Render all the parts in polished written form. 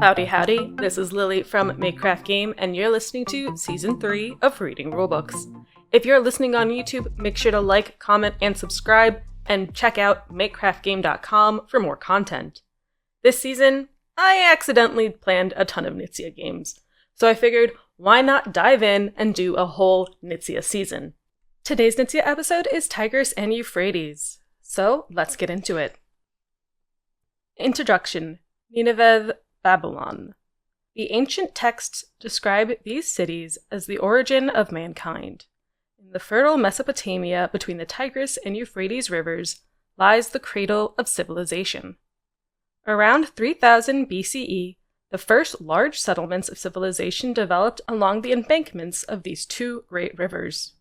Howdy howdy, this is Lily from Makecraft Game, and you're listening to Season 3 of Reading Rulebooks. If you're listening on YouTube, make sure to like, comment, and subscribe, and check out makecraftgame.com for more content. This season, I accidentally planned a ton of Knizia games, so I figured why not dive in and do a whole Knizia season. Today's Knizia episode is Tigris and Euphrates, so let's get into it. Introduction: Nineveh, Babylon. The ancient texts describe these cities as the origin of mankind. In the fertile Mesopotamia between the Tigris and Euphrates rivers lies the cradle of civilization. Around 3000 BCE, the first large settlements of civilization developed along the embankments of these two great rivers.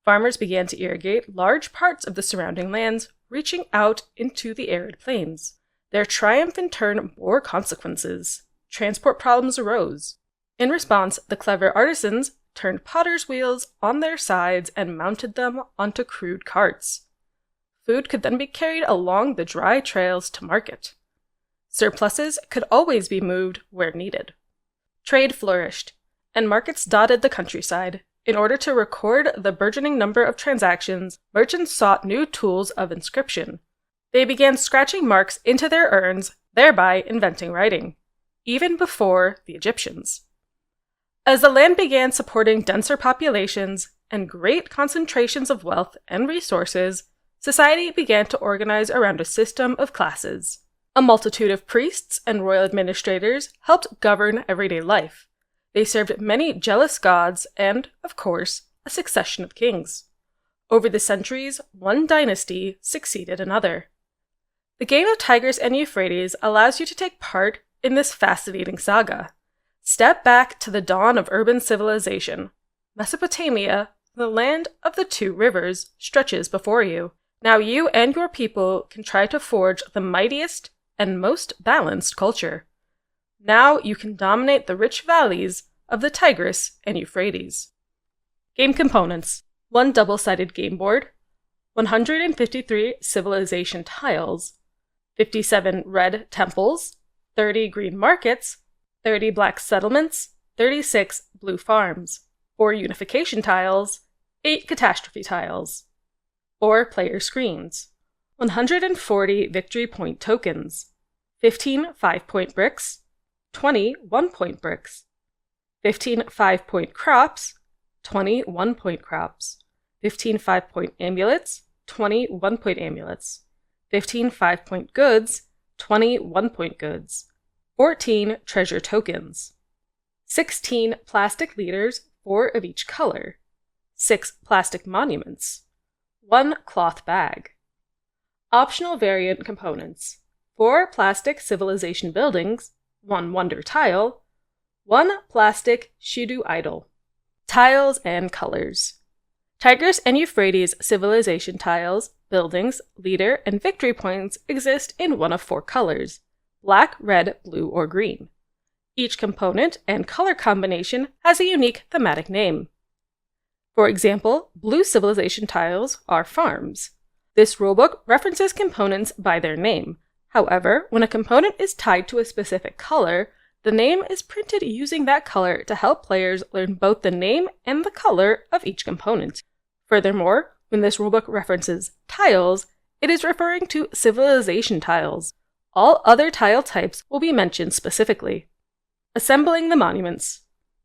Farmers began to irrigate large parts of the surrounding lands, reaching out into the arid plains. Their triumph in turn bore consequences. Transport problems arose. In response, the clever artisans turned potter's wheels on their sides and mounted them onto crude carts. Food could then be carried along the dry trails to market. Surpluses could always be moved where needed. Trade flourished, and markets dotted the countryside. In order to record the burgeoning number of transactions, merchants sought new tools of inscription. They began scratching marks into their urns, thereby inventing writing, even before the Egyptians. As the land began supporting denser populations and great concentrations of wealth and resources, society began to organize around a system of classes. A multitude of priests and royal administrators helped govern everyday life. They served many jealous gods and, of course, a succession of kings. Over the centuries, one dynasty succeeded another. The game of Tigris and Euphrates allows you to take part in this fascinating saga. Step back to the dawn of urban civilization. Mesopotamia, the land of the two rivers, stretches before you. Now you and your people can try to forge the mightiest and most balanced culture. Now you can dominate the rich valleys of the Tigris and Euphrates. Game components: 1 double-sided game board, 153 civilization tiles, 57 red temples, 30 green markets, 30 black settlements, 36 blue farms, 4 unification tiles, 8 catastrophe tiles, 4 player screens, 140 victory point tokens, 15 5-point bricks, 20 1-point bricks, 15 5-point crops, 20 1-point crops, 15 5-point amulets, 20 1-point amulets, 15 5-point goods, 20 1-point goods, 14 treasure tokens, 16 plastic leaders, 4 of each color, 6 plastic monuments, 1 cloth bag. Optional variant components: 4 plastic civilization buildings, 1 wonder tile, 1 plastic Shidu idol. Tiles and colors. Tigris and Euphrates civilization tiles, buildings, leader, and victory points exist in one of 4 colors: black, red, blue, or green. Each component and color combination has a unique thematic name. For example, blue civilization tiles are farms. This rulebook references components by their name. However, when a component is tied to a specific color, the name is printed using that color to help players learn both the name and the color of each component. Furthermore, when this rulebook references tiles, it is referring to civilization tiles. All other tile types will be mentioned specifically. Assembling the monuments.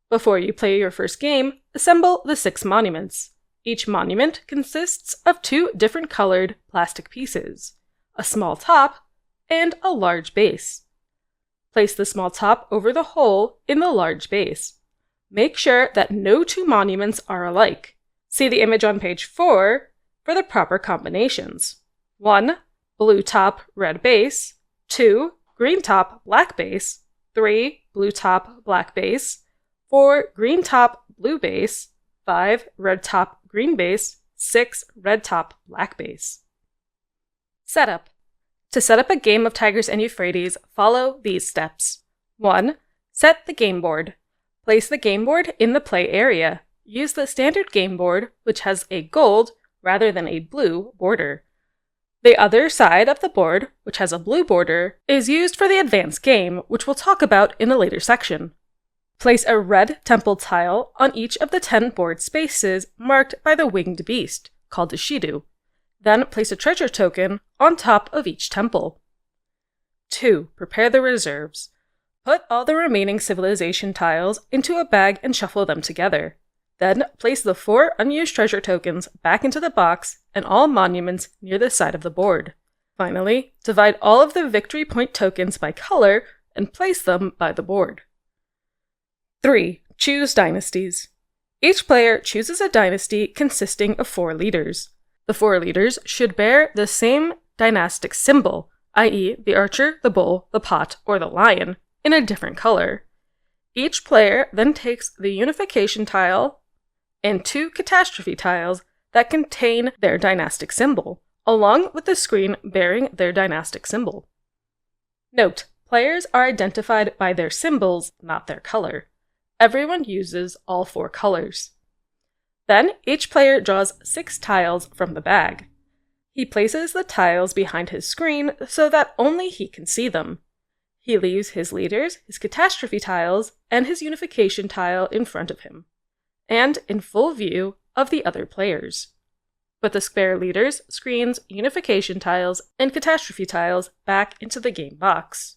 Before you play your first game, assemble the 6 monuments. Each monument consists of 2 different colored plastic pieces, a small top, and a large base. Place the small top over the hole in the large base. Make sure that no 2 monuments are alike. See the image on page 4 for the proper combinations. 1. Blue top, red base. 2. Green top, black base. 3. Blue top, black base. 4. Green top, blue base. 5. Red top, green base. 6. Red top, black base. Setup. To set up a game of Tigris and Euphrates, follow these steps. 1. Set the game board. Place the game board in the play area. Use the standard game board, which has a gold rather than a blue border. The other side of the board, which has a blue border, is used for the advanced game, which we'll talk about in a later section. Place a red temple tile on each of the 10 board spaces marked by the winged beast, called a Shidu. Then place a treasure token on top of each temple. 2. Prepare the reserves. Put all the remaining civilization tiles into a bag and shuffle them together. Then place the 4 unused treasure tokens back into the box and all monuments near the side of the board. Finally, divide all of the victory point tokens by color and place them by the board. 3. Choose dynasties. Each player chooses a dynasty consisting of 4 leaders. The 4 leaders should bear the same dynastic symbol, i.e. the archer, the bull, the pot, or the lion, in a different color. Each player then takes the unification tile and 2 catastrophe tiles that contain their dynastic symbol, along with the screen bearing their dynastic symbol. Note, players are identified by their symbols, not their color. Everyone uses all 4 colors. Then, each player draws 6 tiles from the bag. He places the tiles behind his screen so that only he can see them. He leaves his leaders, his catastrophe tiles, and his unification tile in front of him, and in full view of the other players. Put the spare leaders, screens, unification tiles, and catastrophe tiles back into the game box.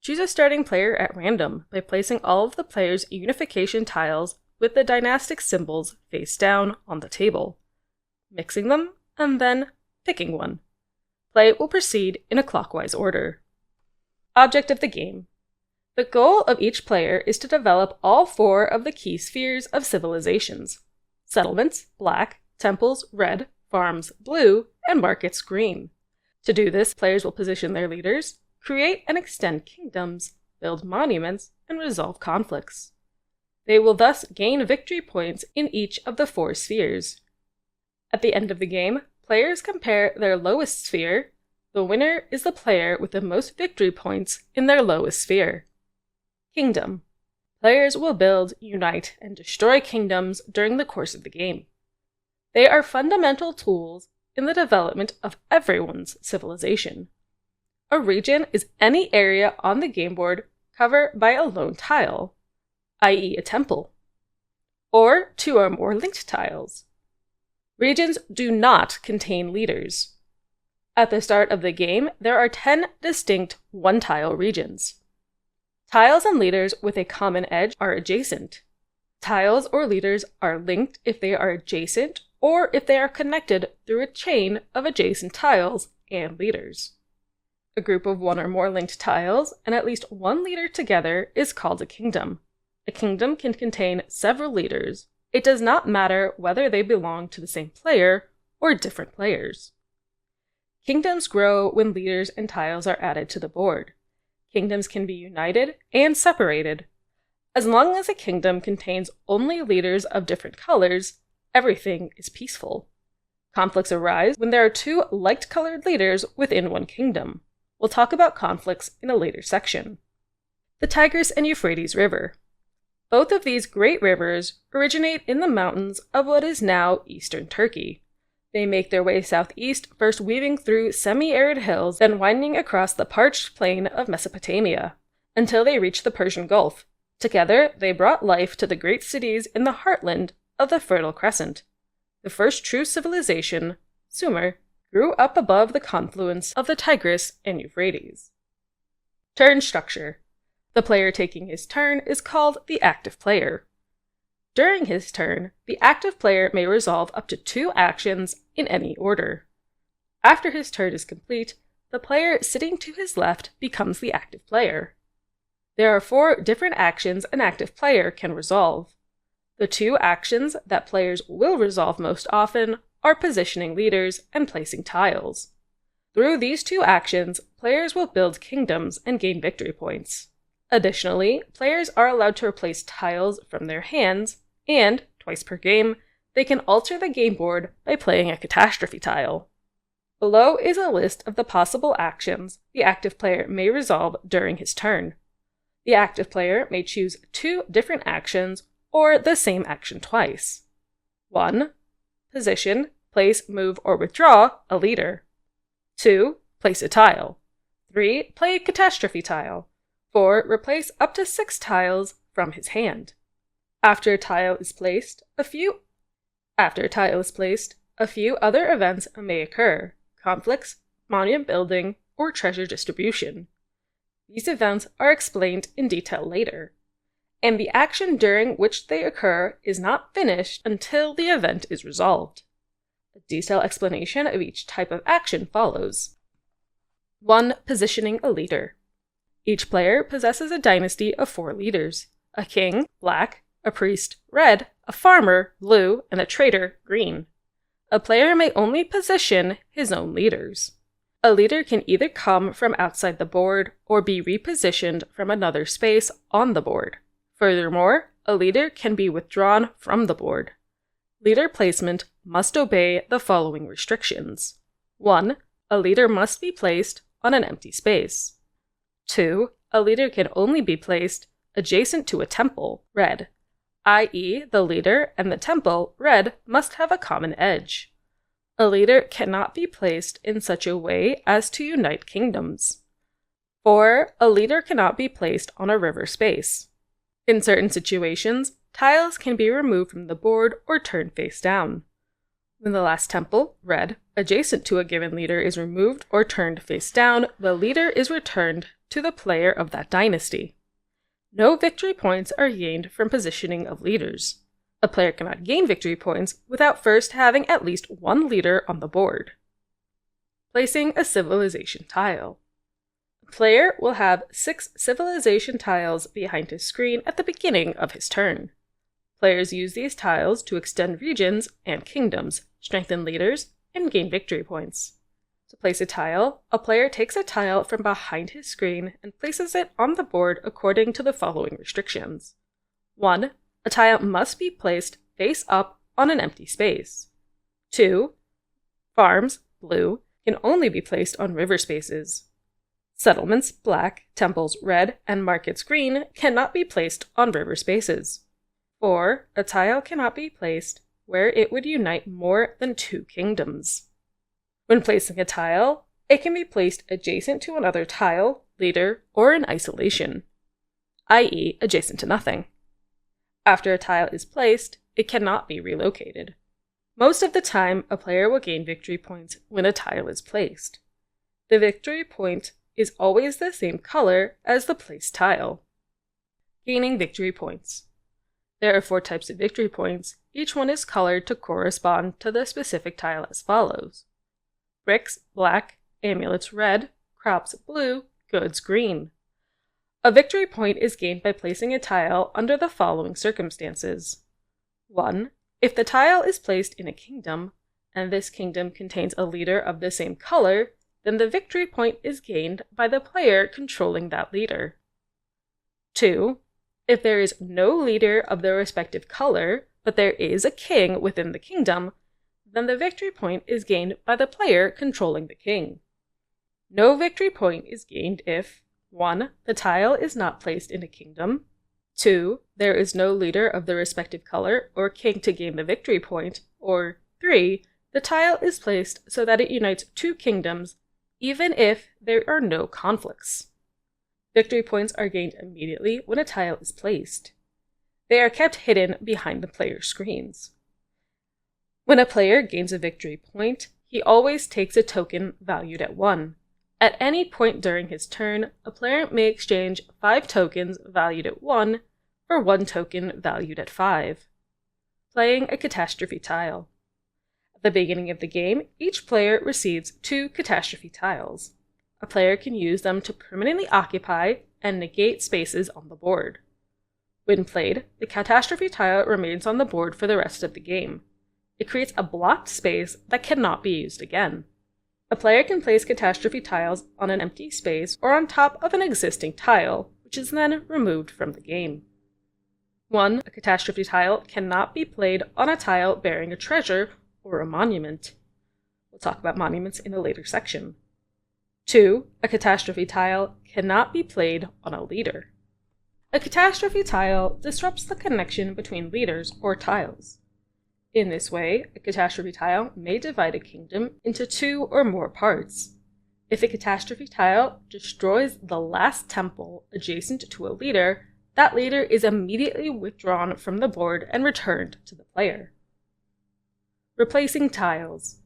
Choose a starting player at random by placing all of the players' unification tiles with the dynastic symbols face down on the table, mixing them, and then picking one. Play will proceed in a clockwise order. Object of the game. The goal of each player is to develop all 4 of the key spheres of civilizations: settlements, black, temples, red, farms, blue, and markets, green. To do this, players will position their leaders, create and extend kingdoms, build monuments, and resolve conflicts. They will thus gain victory points in each of the 4 spheres. At the end of the game, players compare their lowest sphere. The winner is the player with the most victory points in their lowest sphere. Kingdom. Players will build, unite, and destroy kingdoms during the course of the game. They are fundamental tools in the development of everyone's civilization. A region is any area on the game board covered by a lone tile, i.e. a temple, or 2 or more linked tiles. Regions do not contain leaders. At the start of the game, there are 10 distinct one-tile regions. Tiles and leaders with a common edge are adjacent. Tiles or leaders are linked if they are adjacent or if they are connected through a chain of adjacent tiles and leaders. A group of 1 or more linked tiles and at least 1 leader together is called a kingdom. A kingdom can contain several leaders. It does not matter whether they belong to the same player or different players. Kingdoms grow when leaders and tiles are added to the board. Kingdoms can be united and separated. As long as a kingdom contains only leaders of different colors, everything is peaceful. Conflicts arise when there are 2 light-colored leaders within one kingdom. We'll talk about conflicts in a later section. The Tigris and Euphrates River. Both of these great rivers originate in the mountains of what is now eastern Turkey. They make their way southeast, first weaving through semi-arid hills, then winding across the parched plain of Mesopotamia, until they reach the Persian Gulf. Together, they brought life to the great cities in the heartland of the Fertile Crescent. The first true civilization, Sumer, grew up above the confluence of the Tigris and Euphrates. Turn structure. The player taking his turn is called the active player. During his turn, the active player may resolve up to 2 actions in any order. After his turn is complete, the player sitting to his left becomes the active player. There are 4 different actions an active player can resolve. The 2 actions that players will resolve most often are positioning leaders and placing tiles. Through these 2 actions, players will build kingdoms and gain victory points. Additionally, players are allowed to replace tiles from their hands, and, twice per game, they can alter the game board by playing a catastrophe tile. Below is a list of the possible actions the active player may resolve during his turn. The active player may choose 2 different actions or the same action twice. 1. Position, place, move, or withdraw a leader. 2. Place a tile. 3. Play a catastrophe tile. 4. Replace up to 6 tiles from his hand. After a tile is placed, a few other events may occur: conflicts, monument building, or treasure distribution. These events are explained in detail later, and the action during which they occur is not finished until the event is resolved. A detailed explanation of each type of action follows. 1. Positioning a leader. Each player possesses a dynasty of 4 leaders: a king, black; a priest, red; a farmer, blue; and a trader, green. A player may only position his own leaders. A leader can either come from outside the board or be repositioned from another space on the board. Furthermore, a leader can be withdrawn from the board. Leader placement must obey the following restrictions. 1. A leader must be placed on an empty space. 2. A leader can only be placed adjacent to a temple, red, i.e. the leader and the temple, red, must have a common edge. A leader cannot be placed in such a way as to unite kingdoms. 4. A leader cannot be placed on a river space. In certain situations, tiles can be removed from the board or turned face down. When the last temple, red, adjacent to a given leader is removed or turned face down, the leader is returned to the player of that dynasty. No victory points are gained from positioning of leaders. A player cannot gain victory points without first having at least one leader on the board. Placing a civilization tile. A player will have 6 civilization tiles behind his screen at the beginning of his turn. Players use these tiles to extend regions and kingdoms, strengthen leaders, and gain victory points. To place a tile, a player takes a tile from behind his screen and places it on the board according to the following restrictions. 1. A tile must be placed face up on an empty space. 2. Farms, blue, can only be placed on river spaces. Settlements, black; temples, red; and markets, green, cannot be placed on river spaces. 4. A tile cannot be placed where it would unite more than 2 kingdoms. When placing a tile, it can be placed adjacent to another tile, leader, or in isolation, i.e. adjacent to nothing. After a tile is placed, it cannot be relocated. Most of the time, a player will gain victory points when a tile is placed. The victory point is always the same color as the placed tile. Gaining victory points. There are 4 types of victory points. Each one is colored to correspond to the specific tile as follows: bricks, black; amulets, red; crops, blue; goods, green. A victory point is gained by placing a tile under the following circumstances. 1. If the tile is placed in a kingdom, and this kingdom contains a leader of the same color, then the victory point is gained by the player controlling that leader. 2. If there is no leader of the respective color, but there is a king within the kingdom, then the victory point is gained by the player controlling the king. No victory point is gained if 1. The tile is not placed in a kingdom. 2. There is no leader of the respective color or king to gain the victory point. Or 3. The tile is placed so that it unites 2 kingdoms, even if there are no conflicts. Victory points are gained immediately when a tile is placed. They are kept hidden behind the player's screens. When a player gains a victory point, he always takes a token valued at 1. At any point during his turn, a player may exchange 5 tokens valued at 1 for 1 token valued at 5. Playing a catastrophe tile. At the beginning of the game, each player receives 2 catastrophe tiles. A player can use them to permanently occupy and negate spaces on the board. When played, the catastrophe tile remains on the board for the rest of the game. It creates a blocked space that cannot be used again. A player can place catastrophe tiles on an empty space or on top of an existing tile, which is then removed from the game. 1. A catastrophe tile cannot be played on a tile bearing a treasure or a monument. We'll talk about monuments in a later section. 2. A catastrophe tile cannot be played on a leader. A catastrophe tile disrupts the connection between leaders or tiles. In this way, a catastrophe tile may divide a kingdom into 2 or more parts. If a catastrophe tile destroys the last temple adjacent to a leader, that leader is immediately withdrawn from the board and returned to the player. Replacing tiles.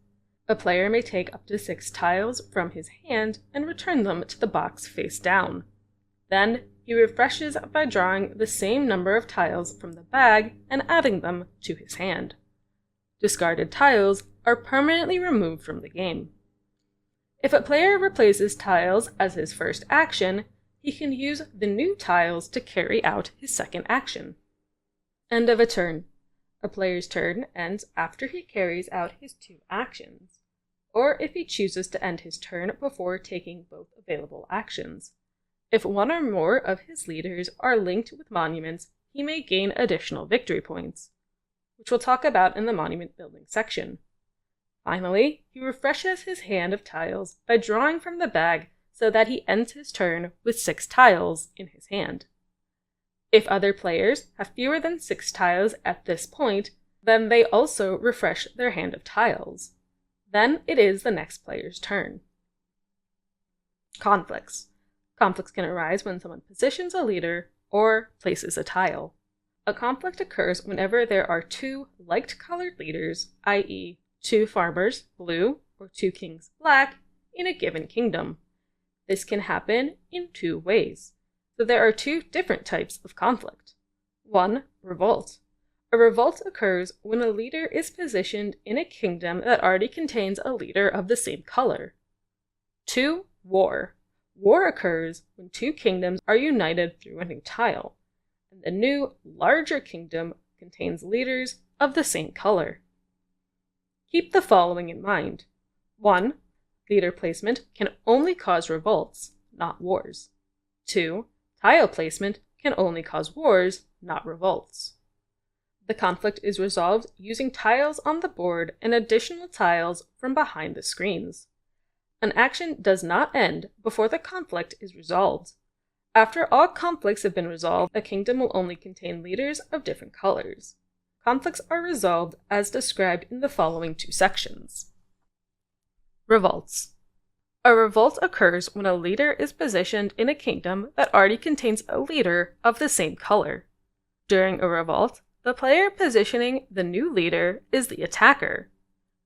A player may take up to 6 tiles from his hand and return them to the box face down. Then, he refreshes by drawing the same number of tiles from the bag and adding them to his hand. Discarded tiles are permanently removed from the game. If a player replaces tiles as his first action, he can use the new tiles to carry out his second action. End of a turn. A player's turn ends after he carries out his 2 actions, or if he chooses to end his turn before taking both available actions. If one or more of his leaders are linked with monuments, he may gain additional victory points, which we'll talk about in the monument building section. Finally, he refreshes his hand of tiles by drawing from the bag so that he ends his turn with 6 tiles in his hand. If other players have fewer than 6 tiles at this point, then they also refresh their hand of tiles. Then it is the next player's turn. Conflicts. Conflicts can arise when someone positions a leader or places a tile. A conflict occurs whenever there are 2 light-colored leaders, i.e., 2 farmers, blue, or 2 kings, black, in a given kingdom. This can happen in 2 ways. So there are 2 different types of conflict. 1. Revolt. A revolt occurs when a leader is positioned in a kingdom that already contains a leader of the same color. 2. War. War occurs when 2 kingdoms are united through a new tile, and the new, larger kingdom contains leaders of the same color. Keep the following in mind. 1. Leader placement can only cause revolts, not wars. 2. Tile placement can only cause wars, not revolts. The conflict is resolved using tiles on the board and additional tiles from behind the screens. An action does not end before the conflict is resolved. After all conflicts have been resolved, a kingdom will only contain leaders of different colors. Conflicts are resolved as described in the following 2 sections. Revolts. A revolt occurs when a leader is positioned in a kingdom that already contains a leader of the same color. During a revolt, the player positioning the new leader is the attacker.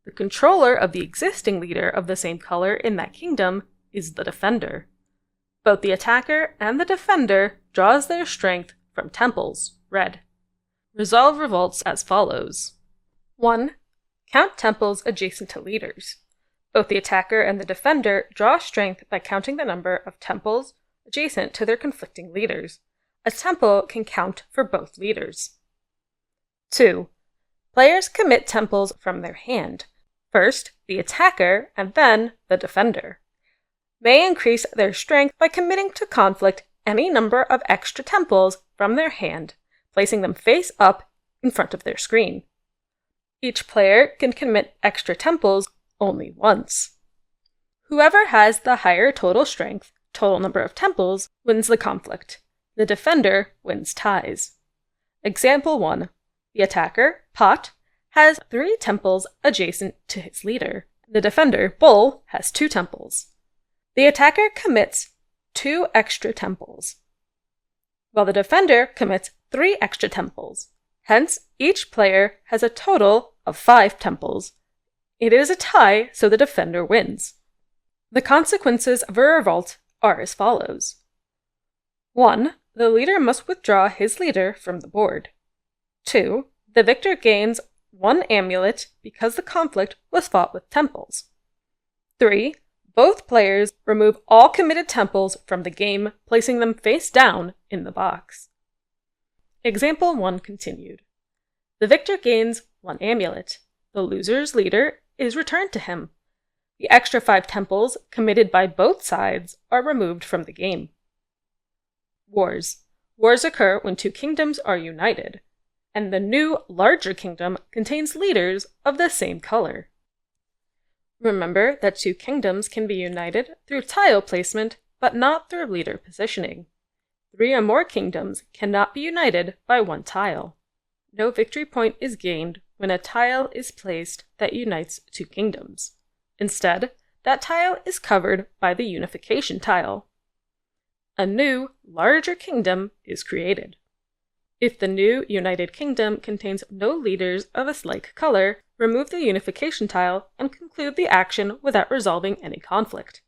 The controller of the existing leader of the same color in that kingdom is the defender. Both the attacker and the defender draws their strength from temples, red. Resolve revolts as follows. 1. Count temples adjacent to leaders. Both the attacker and the defender draw strength by counting the number of temples adjacent to their conflicting leaders. A temple can count for both leaders. 2. Players commit temples from their hand. First, the attacker, and then the defender. May increase their strength by committing to conflict any number of extra temples from their hand, placing them face up in front of their screen. Each player can commit extra temples only once. Whoever has the higher total strength, total number of temples, wins the conflict. The defender wins ties. Example 1. The attacker, Pot, has 3 temples adjacent to his leader. The defender, Bull, has 2 temples. The attacker commits 2 extra temples, while the defender commits 3 extra temples. Hence, each player has a total of 5 temples. It is a tie, so the defender wins. The consequences of a revolt are as follows. 1. The leader must withdraw his leader from the board. 2. The victor gains 1 amulet because the conflict was fought with temples. 3. Both players remove all committed temples from the game, placing them face down in the box. Example 1 continued. The victor gains 1 amulet. The loser's leader is returned to him. The extra 5 temples committed by both sides are removed from the game. Wars. Wars occur when 2 kingdoms are united, and the new, larger kingdom contains leaders of the same color. Remember that 2 kingdoms can be united through tile placement, but not through leader positioning. 3 or more kingdoms cannot be united by 1 tile. No victory point is gained when a tile is placed that unites 2 kingdoms. Instead, that tile is covered by the unification tile. A new, larger kingdom is created. If the new United Kingdom contains no leaders of a like color, remove the unification tile and conclude the action without resolving any conflict.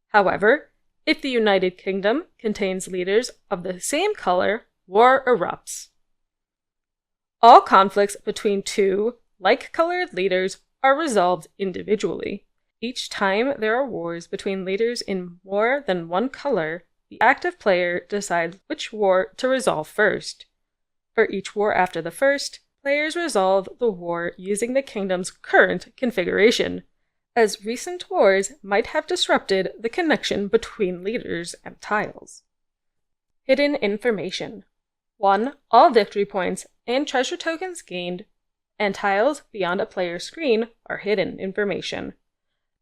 However, if the United Kingdom contains leaders of the same color, war erupts. All conflicts between two like-colored leaders are resolved individually. Each time there are wars between leaders in more than one color, the active player decides which war to resolve first. For each war after the first, players resolve the war using the kingdom's current configuration, as recent wars might have disrupted the connection between leaders and tiles. Hidden information. 1. All victory points and treasure tokens gained and tiles beyond a player's screen are hidden information.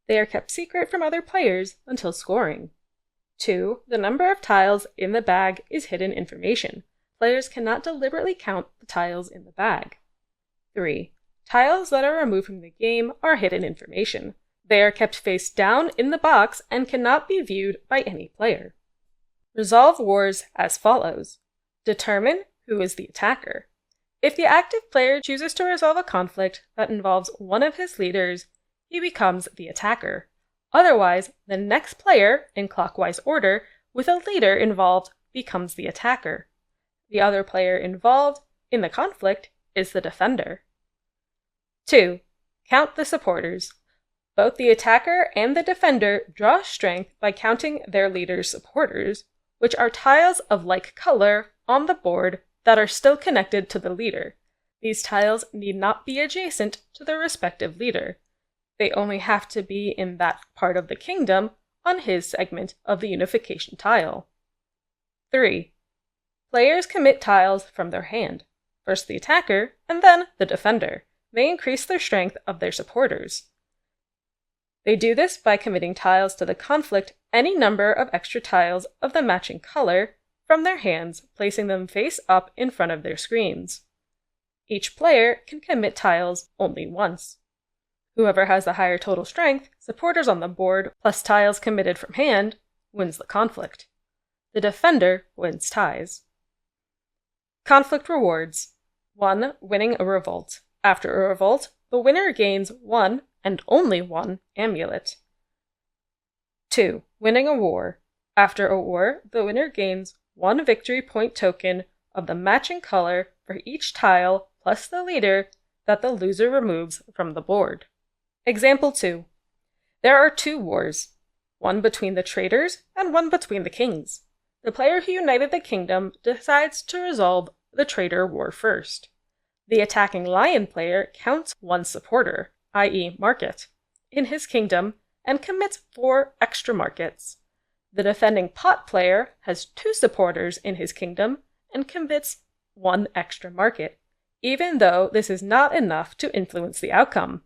They are kept secret from other players until scoring. 2. The number of tiles in the bag is hidden information. Players cannot deliberately count the tiles in the bag. 3. Tiles that are removed from the game are hidden information. They are kept face down in the box and cannot be viewed by any player. Resolve wars as follows. Determine who is the attacker. If the active player chooses to resolve a conflict that involves one of his leaders, he becomes the attacker. Otherwise, the next player, in clockwise order, with a leader involved, becomes the attacker. The other player involved in the conflict is the defender. 2. Count the supporters. Both the attacker and the defender draw strength by counting their leader's supporters, which are tiles of like color on the board that are still connected to the leader. These tiles need not be adjacent to their respective leader. They only have to be in that part of the kingdom on his segment of the unification tile. 3. Players commit tiles from their hand. First the attacker, and then the defender. They increase their strength of their supporters. They do this by committing tiles to the conflict any number of extra tiles of the matching color from their hands, placing them face up in front of their screens. Each player can commit tiles only once. Whoever has the higher total strength, supporters on the board, plus tiles committed from hand, wins the conflict. The defender wins ties. Conflict rewards. 1. Winning a revolt. After a revolt, the winner gains 1 and only 1 amulet. 2. Winning a war. After a war, the winner gains 1 victory point token of the matching color for each tile plus the leader that the loser removes from the board. Example 2. There are 2 wars, one between the traders and one between the kings. The player who united the kingdom decides to resolve the trader war first. The attacking lion player counts 1 supporter, i.e. market, in his kingdom and commits 4 extra markets. The defending pot player has 2 supporters in his kingdom and commits 1 extra market, even though this is not enough to influence the outcome.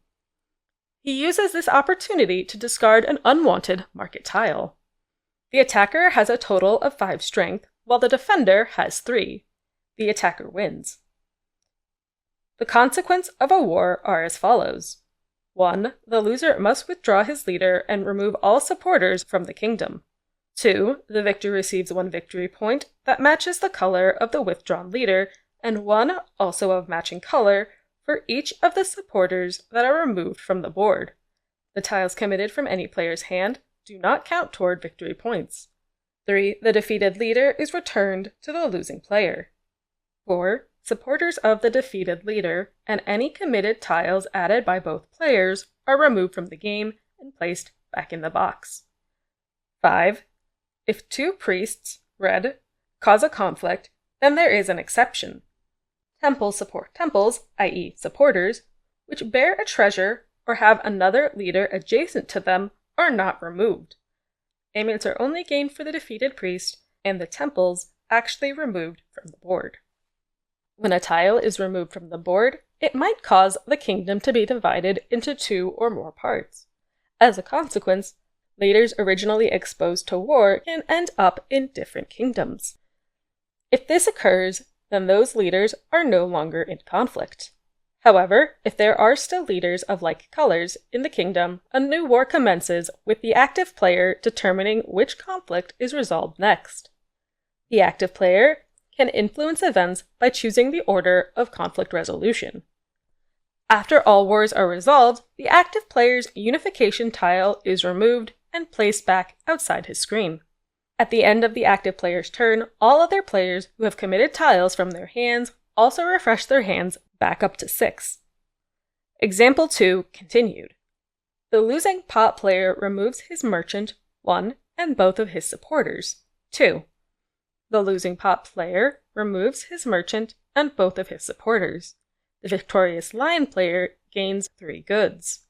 He uses this opportunity to discard an unwanted market tile. The attacker has a total of 5 strength, while the defender has 3. The attacker wins. The consequence of a war are as follows. 1. The loser must withdraw his leader and remove all supporters from the kingdom. 2. The victor receives 1 victory point that matches the color of the withdrawn leader, and 1 also of matching color for each of the supporters that are removed from the board. The tiles committed from any player's hand do not count toward victory points. 3. The defeated leader is returned to the losing player. 4. Supporters of the defeated leader and any committed tiles added by both players are removed from the game and placed back in the box. 5. If 2 priests, red, cause a conflict, then there is an exception. Temples support temples, i.e. supporters, which bear a treasure or have another leader adjacent to them are not removed. Amulets are only gained for the defeated priest and the temples actually removed from the board. When a tile is removed from the board, it might cause the kingdom to be divided into 2 or more parts. As a consequence, leaders originally exposed to war can end up in different kingdoms. If this occurs, then those leaders are no longer in conflict. However, if there are still leaders of like colors in the kingdom, a new war commences with the active player determining which conflict is resolved next. The active player can influence events by choosing the order of conflict resolution. After all wars are resolved, the active player's unification tile is removed and placed back outside his screen. At the end of the active player's turn, all other players who have committed tiles from their hands also refresh their hands back up to 6. Example 2 continued. The losing pot player removes his merchant, 1, and both of his supporters, 2. The losing pot player removes his merchant and both of his supporters. The victorious lion player gains 3 goods.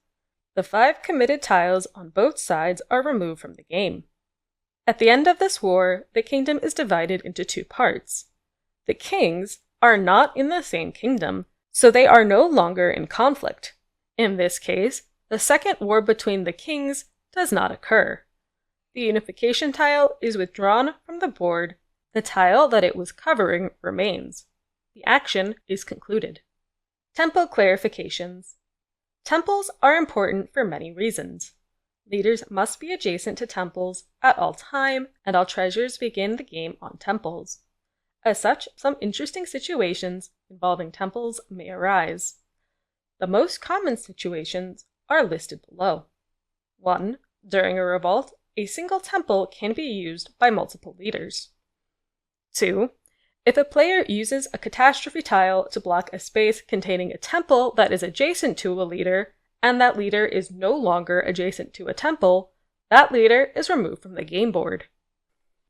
The 5 committed tiles on both sides are removed from the game. At the end of this war, the kingdom is divided into 2 parts. The kings are not in the same kingdom, so they are no longer in conflict. In this case, the second war between the kings does not occur. The unification tile is withdrawn from the board. The tile that it was covering remains. The action is concluded. Temple clarifications. Temples are important for many reasons. Leaders must be adjacent to temples at all time, and all treasures begin the game on temples. As such, some interesting situations involving temples may arise. The most common situations are listed below. 1. During a revolt, a single temple can be used by multiple leaders. 2. If a player uses a catastrophe tile to block a space containing a temple that is adjacent to a leader, and that leader is no longer adjacent to a temple, that leader is removed from the game board.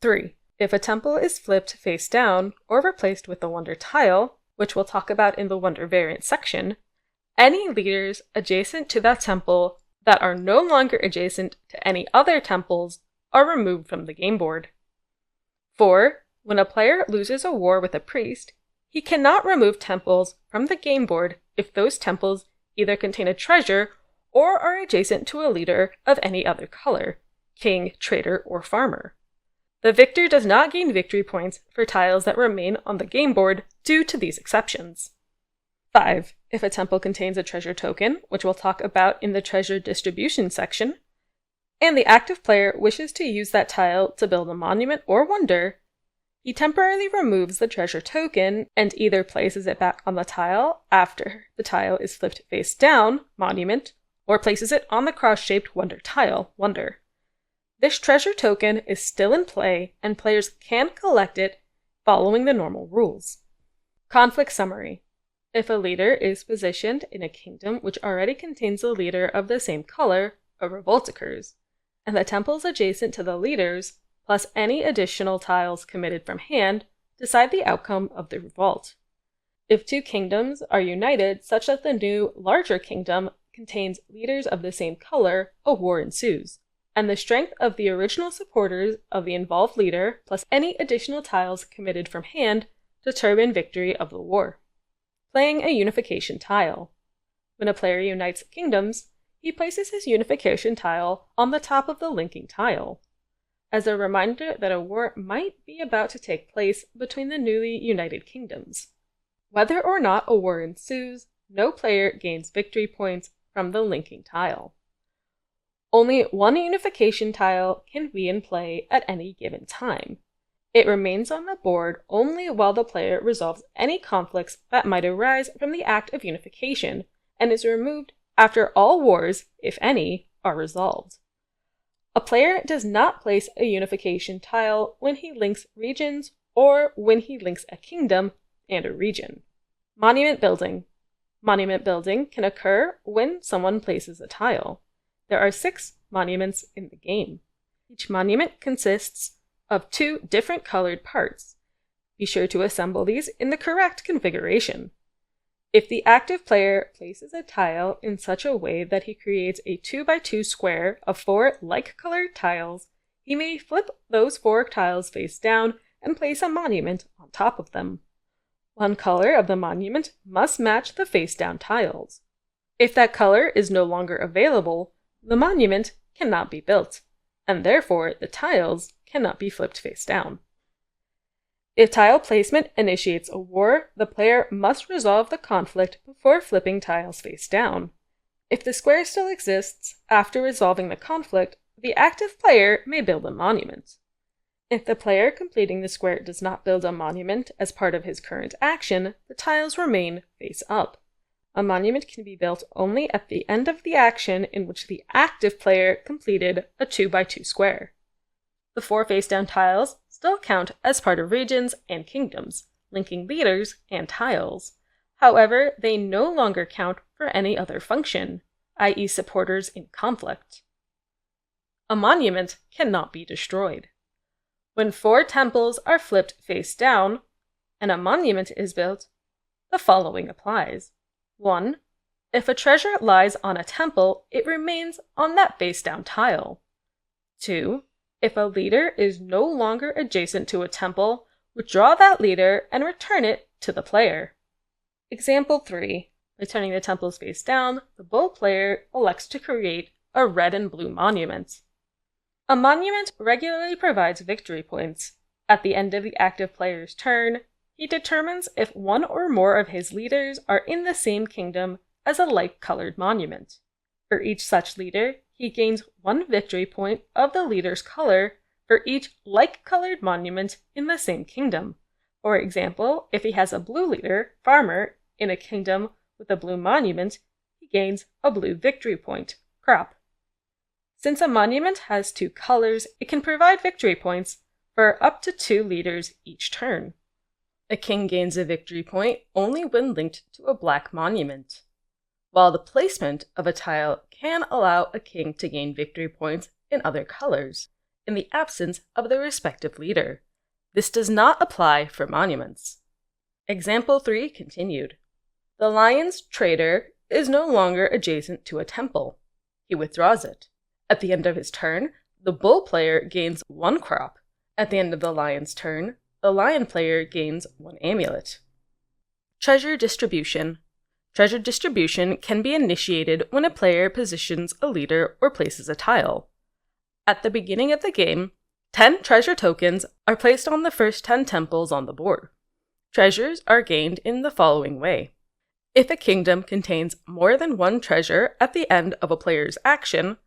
3. If a temple is flipped face down or replaced with a wonder tile, which we'll talk about in the wonder variant section, any leaders adjacent to that temple that are no longer adjacent to any other temples are removed from the game board. 4. When a player loses a war with a priest, he cannot remove temples from the game board if those temples either contain a treasure or are adjacent to a leader of any other color, king, trader, or farmer. The victor does not gain victory points for tiles that remain on the game board due to these exceptions. 5. If a temple contains a treasure token, which we'll talk about in the treasure distribution section, and the active player wishes to use that tile to build a monument or wonder, he temporarily removes the treasure token and either places it back on the tile after the tile is flipped face down, monument, or places it on the cross-shaped wonder tile, wonder. This treasure token is still in play, and players can collect it following the normal rules. Conflict summary. If a leader is positioned in a kingdom which already contains a leader of the same color, a revolt occurs, and the temples adjacent to the leaders, plus any additional tiles committed from hand, decide the outcome of the revolt. If 2 kingdoms are united such that the new, larger kingdom contains leaders of the same color, a war ensues, and the strength of the original supporters of the involved leader, plus any additional tiles committed from hand, determine victory of the war. Playing a unification tile. When a player unites kingdoms, he places his unification tile on the top of the linking tile, as a reminder that a war might be about to take place between the newly united kingdoms. Whether or not a war ensues, no player gains victory points from the linking tile. Only one unification tile can be in play at any given time. It remains on the board only while the player resolves any conflicts that might arise from the act of unification, and is removed after all wars, if any, are resolved. A player does not place a unification tile when he links regions or when he links a kingdom and a region. Monument building. Monument building can occur when someone places a tile. There are 6 monuments in the game. Each monument consists of 2 different colored parts. Be sure to assemble these in the correct configuration. If the active player places a tile in such a way that he creates a 2x2 square of 4 like-colored tiles, he may flip those 4 tiles face down and place a monument on top of them. One color of the monument must match the face-down tiles. If that color is no longer available, the monument cannot be built, and therefore the tiles cannot be flipped face down. If tile placement initiates a war, the player must resolve the conflict before flipping tiles face down. If the square still exists after resolving the conflict, the active player may build a monument. If the player completing the square does not build a monument as part of his current action, the tiles remain face up. A monument can be built only at the end of the action in which the active player completed a 2x2 square. The 4 face-down tiles still count as part of regions and kingdoms, linking leaders and tiles. However, they no longer count for any other function, i.e. supporters in conflict. A monument cannot be destroyed. When 4 temples are flipped face down and a monument is built, the following applies. 1. If a treasure lies on a temple, it remains on that face-down tile. 2. If a leader is no longer adjacent to a temple, withdraw that leader and return it to the player. Example 3. By turning the temples face down, the bull player elects to create a red and blue monument. A monument regularly provides victory points. At the end of the active player's turn, he determines if one or more of his leaders are in the same kingdom as a like-colored monument. For each such leader, he gains 1 victory point of the leader's color for each like-colored monument in the same kingdom. For example, if he has a blue leader, farmer, in a kingdom with a blue monument, he gains a blue victory point, crop. Since a monument has 2 colors, it can provide victory points for up to 2 leaders each turn. A king gains a victory point only when linked to a black monument, while the placement of a tile can allow a king to gain victory points in other colors, in the absence of the respective leader. This does not apply for monuments. Example 3 continued. The lion's trader is no longer adjacent to a temple. He withdraws it. At the end of his turn, the bull player gains 1 crop. At the end of the lion's turn, the lion player gains 1 amulet. Treasure distribution. Treasure distribution can be initiated when a player positions a leader or places a tile. At the beginning of the game, 10 treasure tokens are placed on the first 10 temples on the board. Treasures are gained in the following way. If a kingdom contains more than 1 treasure at the end of a player's action,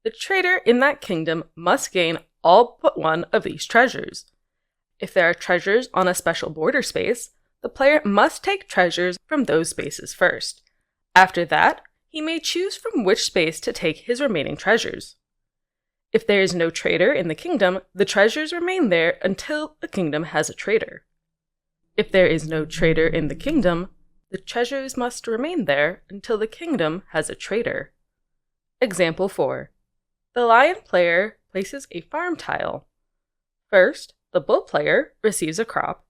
the trader in that kingdom must gain all but 1 of these treasures. If there are treasures on a special border space, the player must take treasures from those spaces first. After that, he may choose from which space to take his remaining treasures. If there is no trader in the kingdom, the treasures remain there until the kingdom has a trader. If there is no trader in the kingdom, the treasures must remain there until the kingdom has a trader. Example 4. The lion player places a farm tile. First, the bull player receives a crop.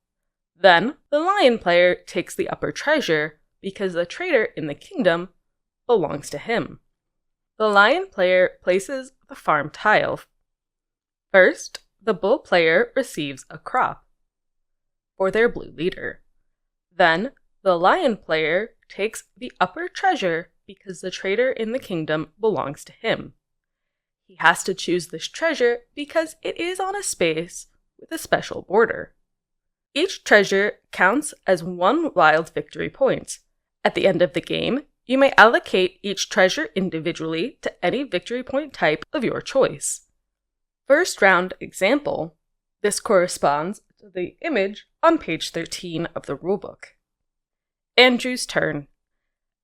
Then, the lion player takes the upper treasure because the trader in the kingdom belongs to him. The lion player places the farm tile. First, the bull player receives a crop for their blue leader. Then, the lion player takes the upper treasure because the trader in the kingdom belongs to him. He has to choose this treasure because it is on a space with a special border. Each treasure counts as 1 wild victory point. At the end of the game, you may allocate each treasure individually to any victory point type of your choice. First round example. This corresponds to the image on page 13 of the rulebook. Andrew's turn.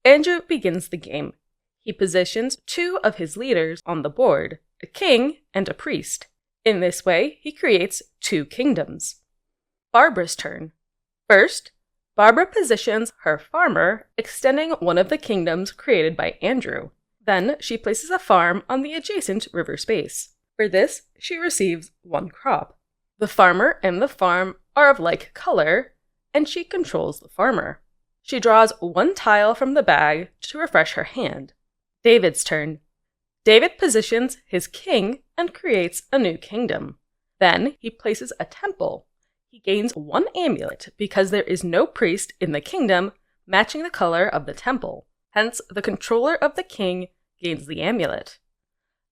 Andrew begins the game. He positions 2 of his leaders on the board, a king and a priest. In this way, he creates 2 kingdoms. Barbara's turn. First, Barbara positions her farmer, extending one of the kingdoms created by Andrew. Then, she places a farm on the adjacent river space. For this, she receives 1 crop. The farmer and the farm are of like color, and she controls the farmer. She draws 1 tile from the bag to refresh her hand. David's turn. David positions his king and creates a new kingdom. Then, he places a temple. He gains 1 amulet because there is no priest in the kingdom matching the color of the temple. Hence, the controller of the king gains the amulet.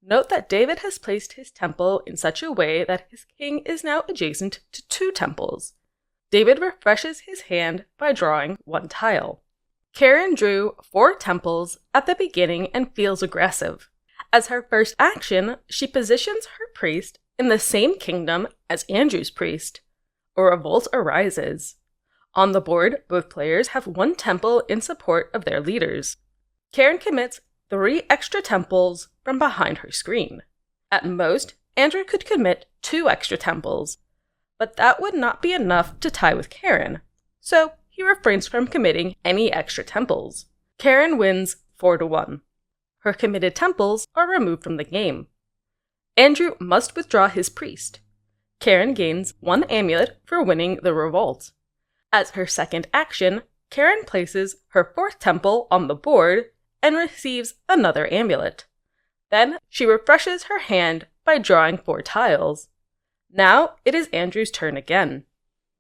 Note that David has placed his temple in such a way that his king is now adjacent to 2 temples. David refreshes his hand by drawing one tile. Karen drew 4 temples at the beginning and feels aggressive. As her first action, she positions her priest in the same kingdom as Andrew's priest. A revolt arises. On the board, both players have 1 temple in support of their leaders. Karen commits 3 extra temples from behind her screen. At most, Andrew could commit 2 extra temples, but that would not be enough to tie with Karen, so he refrains from committing any extra temples. Karen wins 4-1. Her committed temples are removed from the game. Andrew must withdraw his priest. Karen gains 1 amulet for winning the revolt. As her second action, Karen places her 4th temple on the board and receives another amulet. Then she refreshes her hand by drawing 4 tiles. Now it is Andrew's turn again.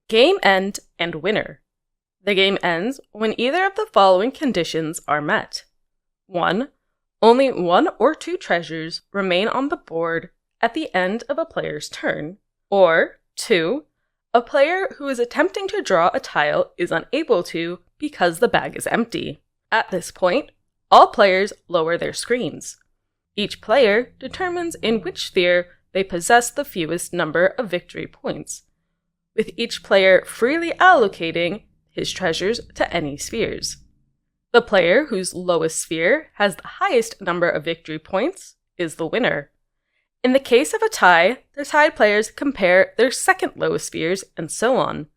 Game end and winner. The game ends when either of the following conditions are met. 1. Only 1 or 2 treasures remain on the board at the end of a player's turn. Or 2. A player who is attempting to draw a tile is unable to because the bag is empty. At this point, all players lower their screens. Each player determines in which sphere they possess the fewest number of victory points, with each player freely allocating his treasures to any spheres. The player whose lowest sphere has the highest number of victory points is the winner. In the case of a tie, the tied players compare their second lowest spheres and so on.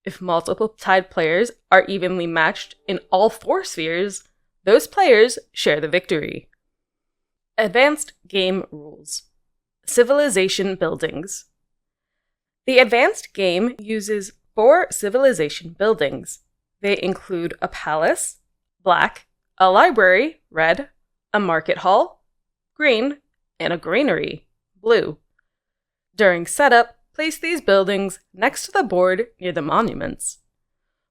If multiple tied players are evenly matched in all 4 spheres, those players share the victory. Advanced game rules. Civilization buildings. The advanced game uses 4 civilization buildings. They include a palace, black, a library, red, a market hall, green, and a granary, blue. During setup, place these buildings next to the board near the monuments.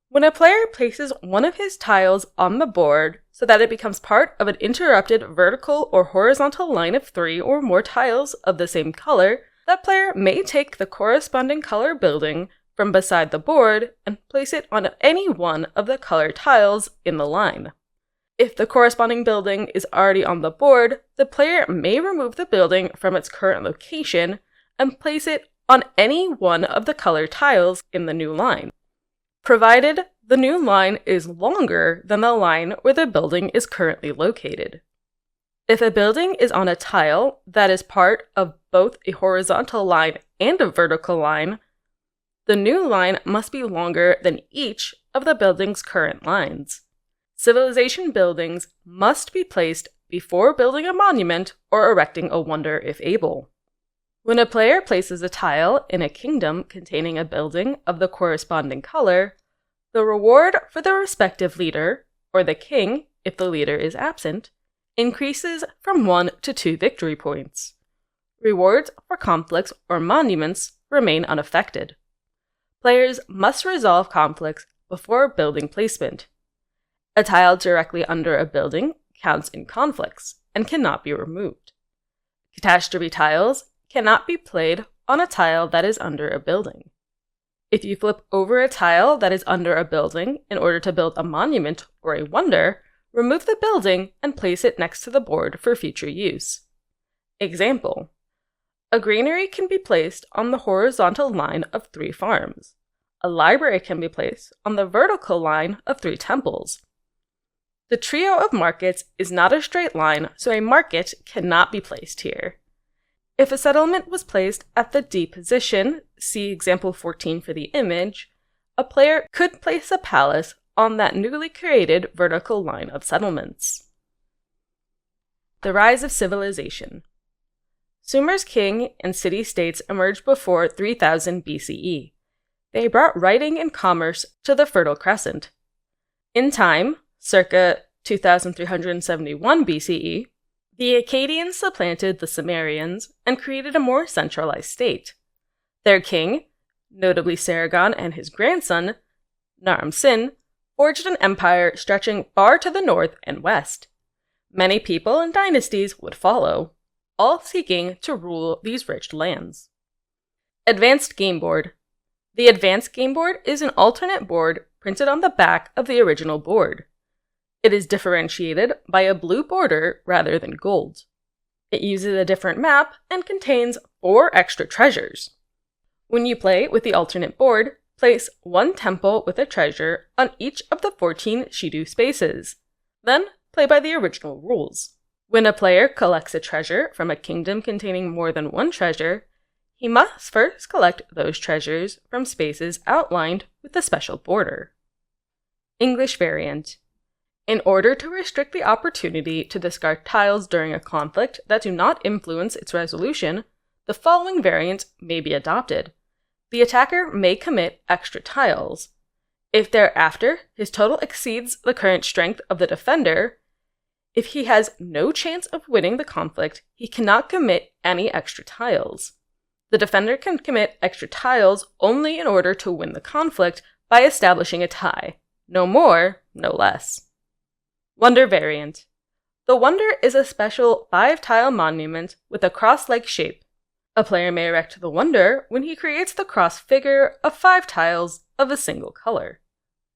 When a player places one of his tiles on the board so that it becomes part of an interrupted vertical or horizontal line of 3 or more tiles of the same color, that player may take the corresponding color building from beside the board and place it on any one of the color tiles in the line. If the corresponding building is already on the board, the player may remove the building from its current location and place it on any one of the color tiles in the new line, provided the new line is longer than the line where the building is currently located. If a building is on a tile that is part of both a horizontal line and a vertical line, the new line must be longer than each of the building's current lines. Civilization buildings must be placed before building a monument or erecting a wonder if able. When a player places a tile in a kingdom containing a building of the corresponding color, the reward for the respective leader, or the king if the leader is absent, increases from 1 to 2 victory points. Rewards for conflicts or monuments remain unaffected. Players must resolve conflicts before building placement. A tile directly under a building counts in conflicts and cannot be removed. Catastrophe tiles cannot be played on a tile that is under a building. If you flip over a tile that is under a building in order to build a monument or a wonder, remove the building and place it next to the board for future use. Example: a granary can be placed on the horizontal line of 3 farms. A library can be placed on the vertical line of 3 temples. The trio of markets is not a straight line, so a market cannot be placed here. If a settlement was placed at the D position, see example 14 for the image, a player could place a palace on that newly created vertical line of settlements. The rise of civilization. Sumer's king and city-states emerged before 3000 BCE. They brought writing and commerce to the Fertile Crescent. In time, circa 2371 BCE, the Akkadians supplanted the Sumerians and created a more centralized state. Their king, notably Sargon and his grandson, Naram-Sin, forged an empire stretching far to the north and west. Many people and dynasties would follow, all seeking to rule these rich lands. Advanced game board. The advanced game board is an alternate board printed on the back of the original board. It is differentiated by a blue border rather than gold. It uses a different map and contains 4 extra treasures. When you play with the alternate board, place 1 temple with a treasure on each of the 14 Shidu spaces. Then play by the original rules. When a player collects a treasure from a kingdom containing more than 1 treasure, he must first collect those treasures from spaces outlined with a special border. English variant. In order to restrict the opportunity to discard tiles during a conflict that do not influence its resolution, the following variant may be adopted. The attacker may commit extra tiles. If thereafter his total exceeds the current strength of the defender, if he has no chance of winning the conflict, he cannot commit any extra tiles. The defender can commit extra tiles only in order to win the conflict by establishing a tie. No more, no less. Wonder variant. The Wonder is a special 5-tile monument with a cross-like shape. A player may erect the Wonder when he creates the cross figure of 5 tiles of a single color.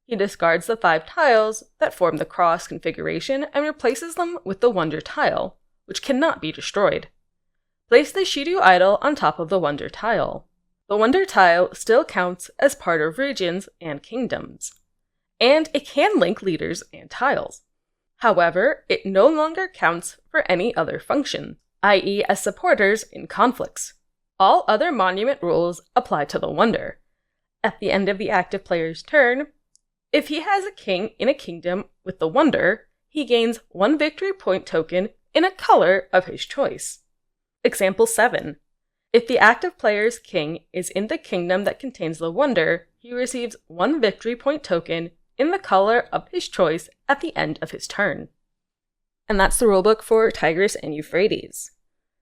He discards the 5 tiles that form the cross configuration and replaces them with the Wonder tile, which cannot be destroyed. Place the Shidu idol on top of the Wonder tile. The Wonder tile still counts as part of regions and kingdoms, and it can link leaders and tiles. However, it no longer counts for any other function, i.e. as supporters in conflicts. All other monument rules apply to the Wonder. At the end of the active player's turn, if he has a king in a kingdom with the Wonder, he gains 1 victory point token in a color of his choice. Example 7. If the active player's king is in the kingdom that contains the Wonder, he receives 1 victory point token in the color of his choice at the end of his turn. And that's the rulebook for Tigris and Euphrates.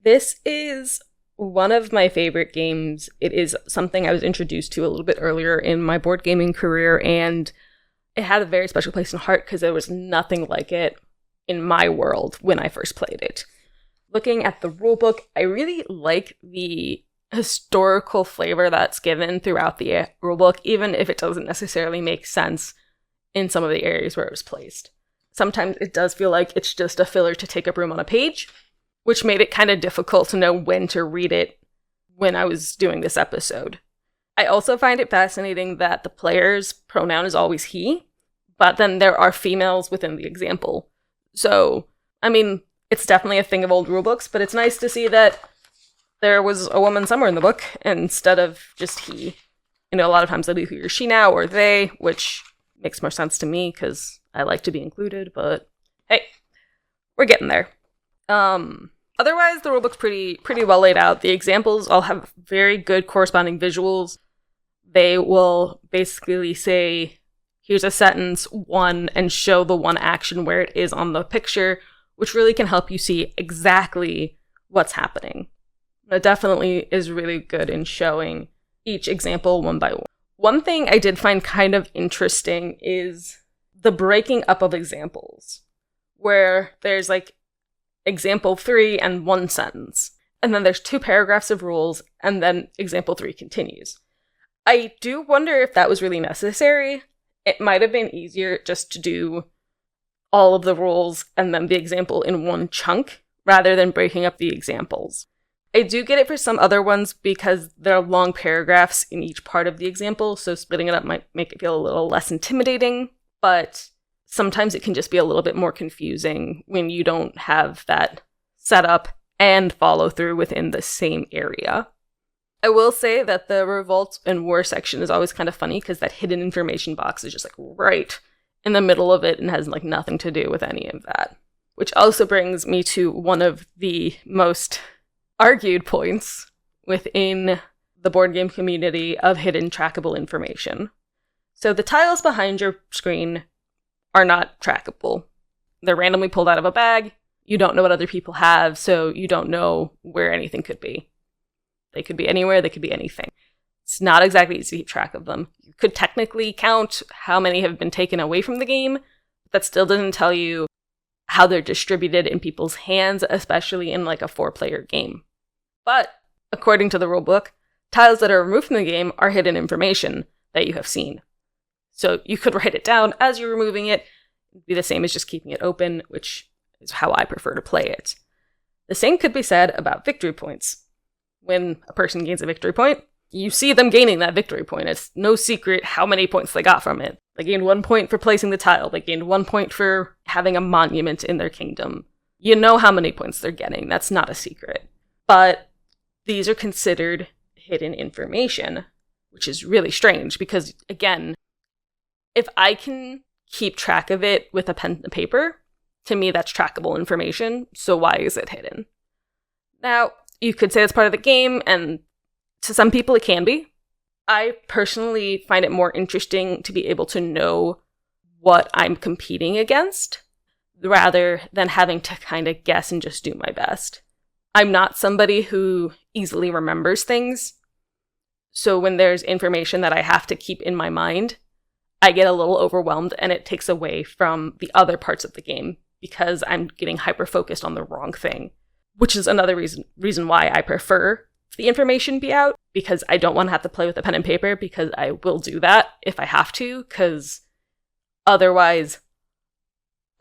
This is one of my favorite games. It is something I was introduced to a little bit earlier in my board gaming career, and it had a very special place in heart because there was nothing like it in my world when I first played it. Looking at the rulebook, I really like the historical flavor that's given throughout the rulebook, even if it doesn't necessarily make sense in some of the areas where it was placed. Sometimes it does feel like it's just a filler to take up room on a page, which made it kind of difficult to know when to read it when I was doing this episode. I also find it fascinating that the player's pronoun is always he, but then there are females within the example. So, I mean, it's definitely a thing of old rulebooks, but it's nice to see that there was a woman somewhere in the book instead of just he. You know, a lot of times I do he or she now, or they, which makes more sense to me because I like to be included, but hey, we're getting there. Otherwise, the rulebook's pretty well laid out. The examples all have very good corresponding visuals. They will basically say, here's a sentence, 1, and show the 1 action where it is on the picture, which really can help you see exactly what's happening. It definitely is really good in showing each example one by one. One thing I did find kind of interesting is the breaking up of examples, where there's like example 3 and 1 sentence, and then there's 2 paragraphs of rules, and then example 3 continues. I do wonder if that was really necessary. It might have been easier just to do all of the rules and then the example in 1 chunk, rather than breaking up the examples. I do get it for some other ones because there are long paragraphs in each part of the example, so splitting it up might make it feel a little less intimidating, but sometimes it can just be a little bit more confusing when you don't have that setup and follow through within the same area. I will say that the revolt and war section is always kind of funny because that hidden information box is just like right in the middle of it and has like nothing to do with any of that. Which also brings me to one of the most argued points within the board game community of hidden trackable information. So the tiles behind your screen are not trackable. They're randomly pulled out of a bag. You don't know what other people have, so you don't know where anything could be. They could be anywhere, they could be anything. It's not exactly easy to keep track of them. You could technically count how many have been taken away from the game, but that still doesn't tell you how they're distributed in people's hands, especially in like a 4-player game. But according to the rulebook, Tiles that are removed from the game are hidden information that you have seen. So you could write it down as you're removing it. It'd be the same as just keeping it open, which is how I prefer to play it. The same could be said about victory points. When a person gains a victory point, you see them gaining that victory point. It's no secret how many points they got from it. They gained 1 point for placing the tile. They gained 1 point for having a monument in their kingdom. You know how many points they're getting. That's not a secret. But these are considered hidden information, which is really strange because, again, if I can keep track of it with a pen and paper, to me that's trackable information, so why is it hidden? Now, you could say it's part of the game, and to some people it can be. I personally find it more interesting to be able to know what I'm competing against, rather than having to kind of guess and just do my best. I'm not somebody who easily remembers things, so when there's information that I have to keep in my mind, I get a little overwhelmed and it takes away from the other parts of the game because I'm getting hyper-focused on the wrong thing, which is another reason why I prefer the information be out, because I don't want to have to play with a pen and paper, because I will do that if I have to, because otherwise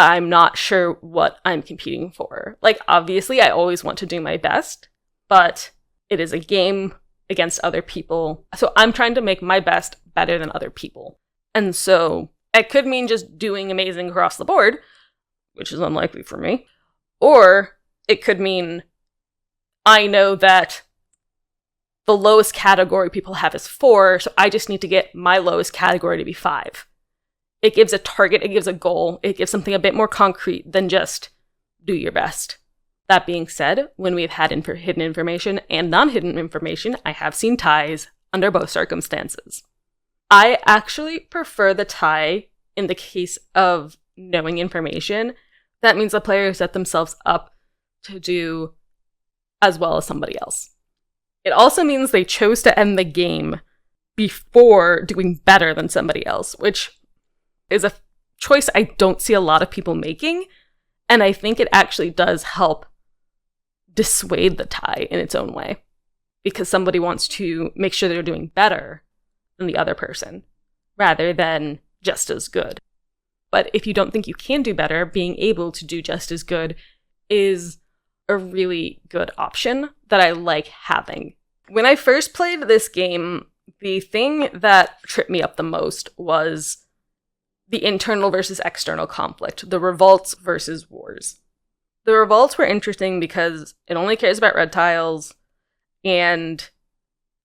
I'm not sure what I'm competing for. Like, obviously, I always want to do my best, but it is a game against other people, so I'm trying to make my best better than other people. And so it could mean just doing amazing across the board, which is unlikely for me, or it could mean I know that the lowest category people have is 4, so I just need to get my lowest category to be 5. It gives a target, it gives a goal, it gives something a bit more concrete than just do your best. That being said, when we've had hidden information and non-hidden information, I have seen ties under both circumstances. I actually prefer the tie in the case of knowing information. That means the player set themselves up to do as well as somebody else. It also means they chose to end the game before doing better than somebody else, which is a choice I don't see a lot of people making, and I think it actually does help dissuade the tie in its own way, because somebody wants to make sure they're doing better than the other person, rather than just as good. But if you don't think you can do better, being able to do just as good is a really good option that I like having. When I first played this game, the thing that tripped me up the most was the internal versus external conflict, the revolts versus wars. The revolts were interesting because it only cares about red tiles, and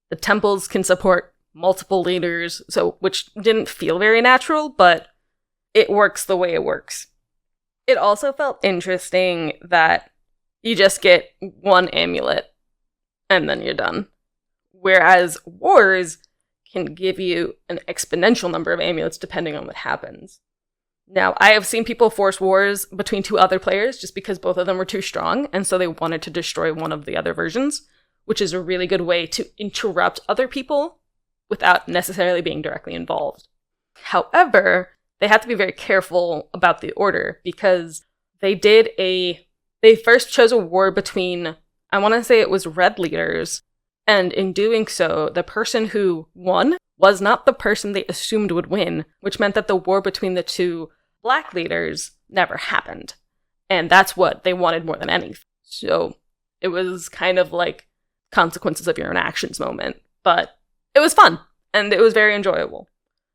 the temples can support multiple leaders, so which didn't feel very natural, but it works the way it works. It also felt interesting that you just get one amulet and then you're done. Whereas wars can give you an exponential number of amulets depending on what happens. Now, I have seen people force wars between 2 other players just because both of them were too strong, and so they wanted to destroy one of the other versions, which is a really good way to interrupt other people without necessarily being directly involved. However, they have to be very careful about the order, because they first chose a war between, I want to say it was red leaders, and in doing so, the person who won was not the person they assumed would win, which meant that the war between the 2 black leaders never happened. And that's what they wanted more than anything. So it was kind of like consequences of your own actions moment. But it was fun, and it was very enjoyable.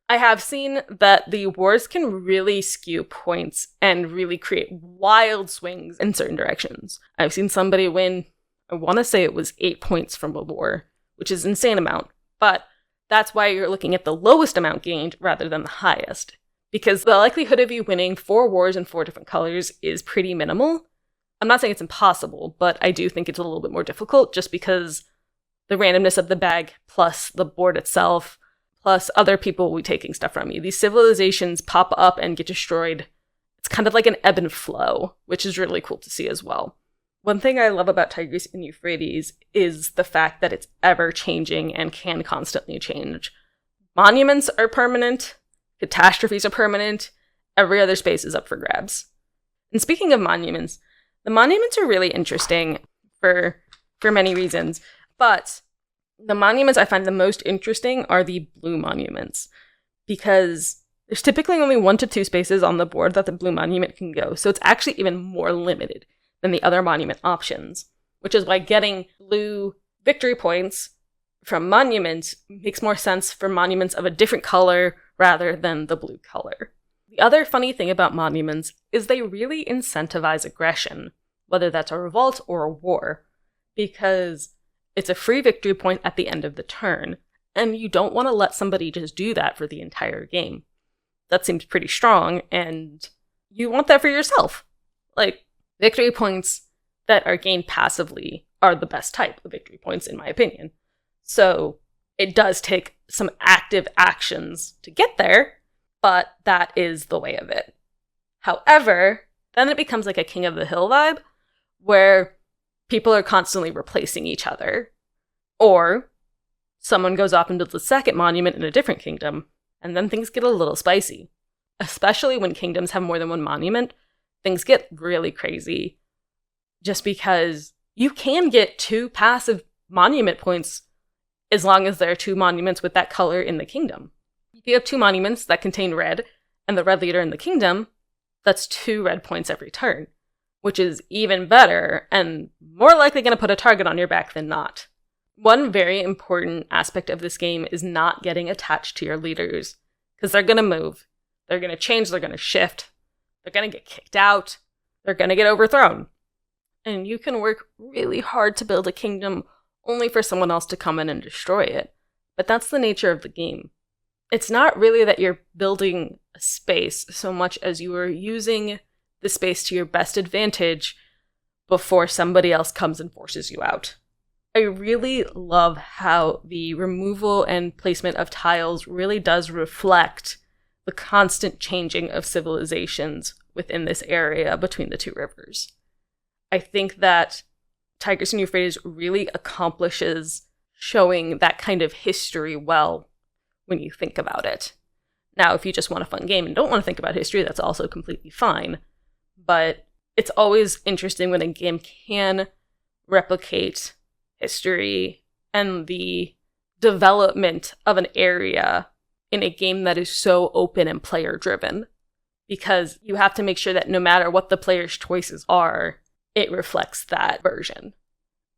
I have seen that the wars can really skew points and really create wild swings in certain directions. I've seen somebody win, I want to say it was 8 points from a war, which is an insane amount. But that's why you're looking at the lowest amount gained rather than the highest, because the likelihood of you winning 4 wars in 4 different colors is pretty minimal. I'm not saying it's impossible, but I do think it's a little bit more difficult just because the randomness of the bag, plus the board itself, plus other people will be taking stuff from you. These civilizations pop up and get destroyed. It's kind of like an ebb and flow, which is really cool to see as well. One thing I love about Tigris and Euphrates is the fact that it's ever-changing and can constantly change. Monuments are permanent, catastrophes are permanent, every other space is up for grabs. And speaking of monuments, the monuments are really interesting for many reasons, but The monuments I find the most interesting are the blue monuments, because there's typically only 1 to 2 spaces on the board that the blue monument can go, so it's actually even more limited than the other monument options, which is why getting blue victory points from monuments makes more sense for monuments of a different color rather than the blue color. The other funny thing about monuments is they really incentivize aggression, whether that's a revolt or a war, because it's a free victory point at the end of the turn, and you don't want to let somebody just do that for the entire game. That seems pretty strong, and you want that for yourself. Like, victory points that are gained passively are the best type of victory points, in my opinion. So it does take some active actions to get there, but that is the way of it. However, then it becomes like a King of the Hill vibe, where people are constantly replacing each other. Or someone goes off into the second monument in a different kingdom, and then things get a little spicy. Especially when kingdoms have more than one monument, things get really crazy. Just because you can get 2 passive monument points as long as there are 2 monuments with that color in the kingdom. If you have 2 monuments that contain red, and the red leader in the kingdom, that's 2 red points every turn, which is even better, and more likely going to put a target on your back than not. One very important aspect of this game is not getting attached to your leaders, because they're going to move, they're going to change, they're going to shift, they're going to get kicked out, they're going to get overthrown. And you can work really hard to build a kingdom only for someone else to come in and destroy it. But that's the nature of the game. It's not really that you're building a space so much as you are using the space to your best advantage before somebody else comes and forces you out. I really love how the removal and placement of tiles really does reflect the constant changing of civilizations within this area between the 2 rivers. I think that Tigris and Euphrates really accomplishes showing that kind of history well when you think about it. Now, if you just want a fun game and don't want to think about history, that's also completely fine. But it's always interesting when a game can replicate history and the development of an area in a game that is so open and player-driven. Because you have to make sure that no matter what the player's choices are, it reflects that version.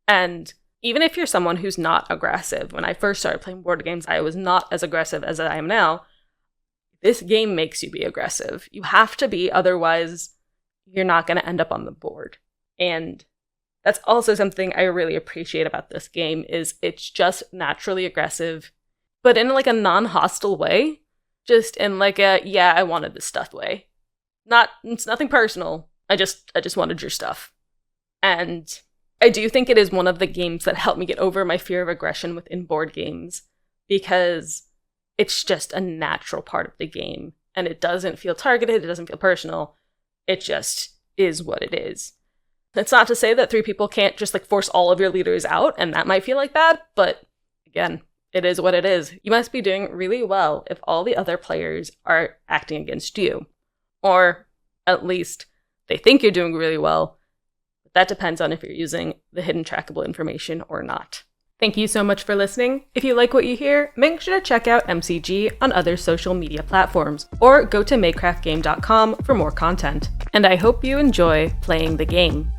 And even if you're someone who's not aggressive, when I first started playing board games, I was not as aggressive as I am now. This game makes you be aggressive. You have to be, otherwise you're not going to end up on the board. And that's also something I really appreciate about this game, is it's just naturally aggressive, but in like a non-hostile way. Just in like a, yeah, I wanted this stuff way. It's nothing personal. I just wanted your stuff. And I do think it is one of the games that helped me get over my fear of aggression within board games, because it's just a natural part of the game, and it doesn't feel targeted, it doesn't feel personal, it just is what it is. It's not to say that 3 people can't just like force all of your leaders out, and that might feel like bad, but again, it is what it is. You must be doing really well if all the other players are acting against you. Or at least they think you're doing really well. That depends on if you're using the hidden trackable information or not. Thank you so much for listening. If you like what you hear, make sure to check out MCG on other social media platforms, or go to makecraftgame.com for more content. And I hope you enjoy playing the game.